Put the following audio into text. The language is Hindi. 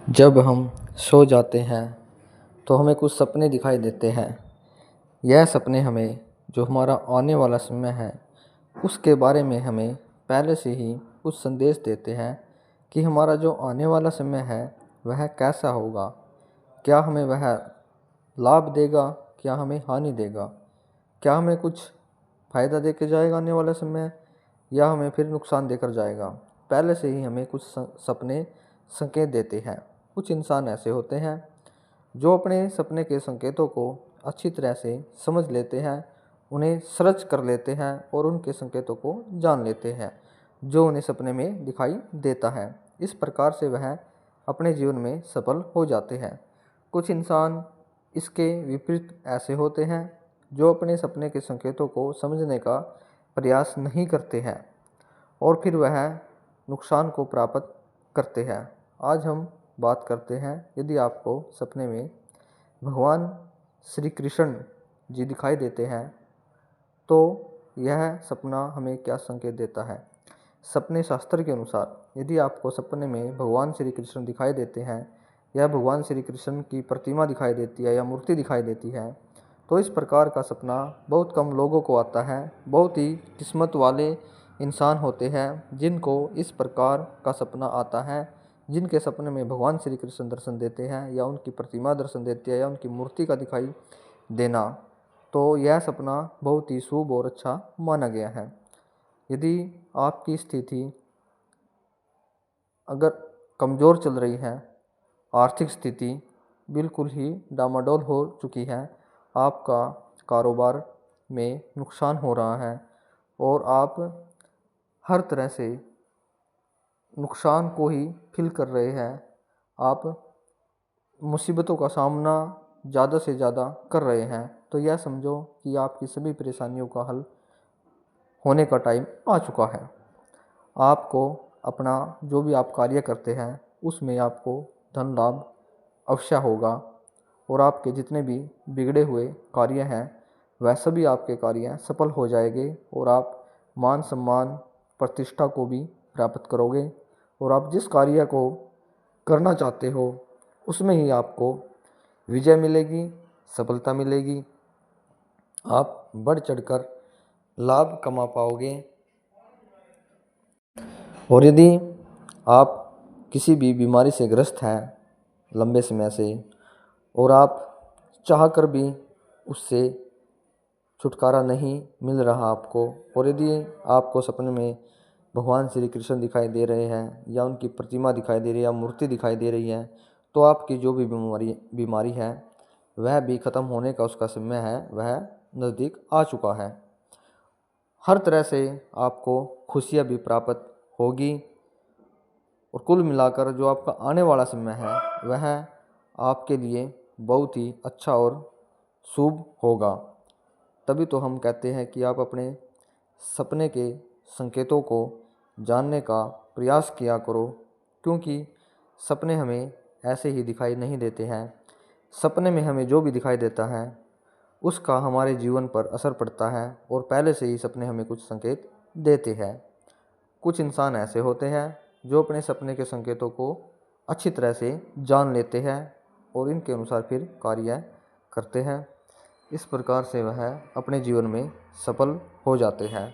जब हम सो जाते हैं तो हमें कुछ सपने दिखाई देते हैं। यह सपने हमें जो हमारा आने वाला समय है उसके बारे में हमें पहले से ही कुछ संदेश देते हैं कि हमारा जो आने वाला समय है वह कैसा होगा। क्या हमें वह लाभ देगा, क्या हमें हानि देगा, क्या हमें कुछ फ़ायदा दे के जाएगा आने वाला समय, या हमें फिर नुकसान देकर जाएगा। पहले से ही हमें कुछ सपने संकेत देते हैं। कुछ इंसान ऐसे होते हैं जो अपने सपने के संकेतों को अच्छी तरह से समझ लेते हैं, उन्हें सर्च कर लेते हैं और उनके संकेतों को जान लेते हैं जो उन्हें सपने में दिखाई देता है। इस प्रकार से वह अपने जीवन में सफल हो जाते हैं। कुछ इंसान इसके विपरीत ऐसे होते हैं जो अपने सपने के संकेतों को समझने का प्रयास नहीं करते हैं और फिर वह नुकसान को प्राप्त करते हैं। आज हम बात करते हैं, यदि आपको सपने में भगवान श्री कृष्ण जी दिखाई देते हैं तो यह सपना हमें क्या संकेत देता है। सपने शास्त्र के अनुसार यदि आपको सपने में भगवान श्री कृष्ण दिखाई देते हैं या भगवान श्री कृष्ण की प्रतिमा दिखाई देती है या मूर्ति दिखाई देती है तो इस प्रकार का सपना बहुत कम लोगों को आता है। बहुत ही किस्मत वाले इंसान होते हैं जिनको इस प्रकार का सपना आता है, जिनके सपने में भगवान श्री कृष्ण दर्शन देते हैं या उनकी प्रतिमा दर्शन देती है या उनकी मूर्ति का दिखाई देना, तो यह सपना बहुत ही शुभ और अच्छा माना गया है। यदि आपकी स्थिति अगर कमज़ोर चल रही है, आर्थिक स्थिति बिल्कुल ही डामाडोल हो चुकी है, आपका कारोबार में नुकसान हो रहा है और आप हर तरह से नुकसान को ही फील कर रहे हैं, आप मुसीबतों का सामना ज़्यादा से ज़्यादा कर रहे हैं, तो यह समझो कि आपकी सभी परेशानियों का हल होने का टाइम आ चुका है। आपको अपना जो भी आप कार्य करते हैं उसमें आपको धन लाभ अवश्य होगा और आपके जितने भी बिगड़े हुए कार्य हैं वह सभी आपके कार्य सफल हो जाएंगे और आप मान सम्मान प्रतिष्ठा को भी प्राप्त करोगे और आप जिस कार्य को करना चाहते हो उसमें ही आपको विजय मिलेगी, सफलता मिलेगी। आप बढ़ चढ़कर लाभ कमा पाओगे। और यदि आप किसी भी बीमारी से ग्रस्त हैं लंबे समय से और आप चाह कर भी उससे छुटकारा नहीं मिल रहा आपको, और यदि आपको सपने में भगवान श्री कृष्ण दिखाई दे रहे हैं या उनकी प्रतिमा दिखाई दे रही है या मूर्ति दिखाई दे रही है, तो आपकी जो भी बीमारी है वह भी ख़त्म होने का उसका समय है, वह नज़दीक आ चुका है। हर तरह से आपको खुशियाँ भी प्राप्त होगी और कुल मिलाकर जो आपका आने वाला समय है वह आपके लिए बहुत ही अच्छा और शुभ होगा। तभी तो हम कहते हैं कि आप अपने सपने के संकेतों को जानने का प्रयास किया करो, क्योंकि सपने हमें ऐसे ही दिखाई नहीं देते हैं। सपने में हमें जो भी दिखाई देता है उसका हमारे जीवन पर असर पड़ता है और पहले से ही सपने हमें कुछ संकेत देते हैं। कुछ इंसान ऐसे होते हैं जो अपने सपने के संकेतों को अच्छी तरह से जान लेते हैं और इनके अनुसार फिर कार्य करते हैं। इस प्रकार से वह अपने जीवन में सफल हो जाते हैं।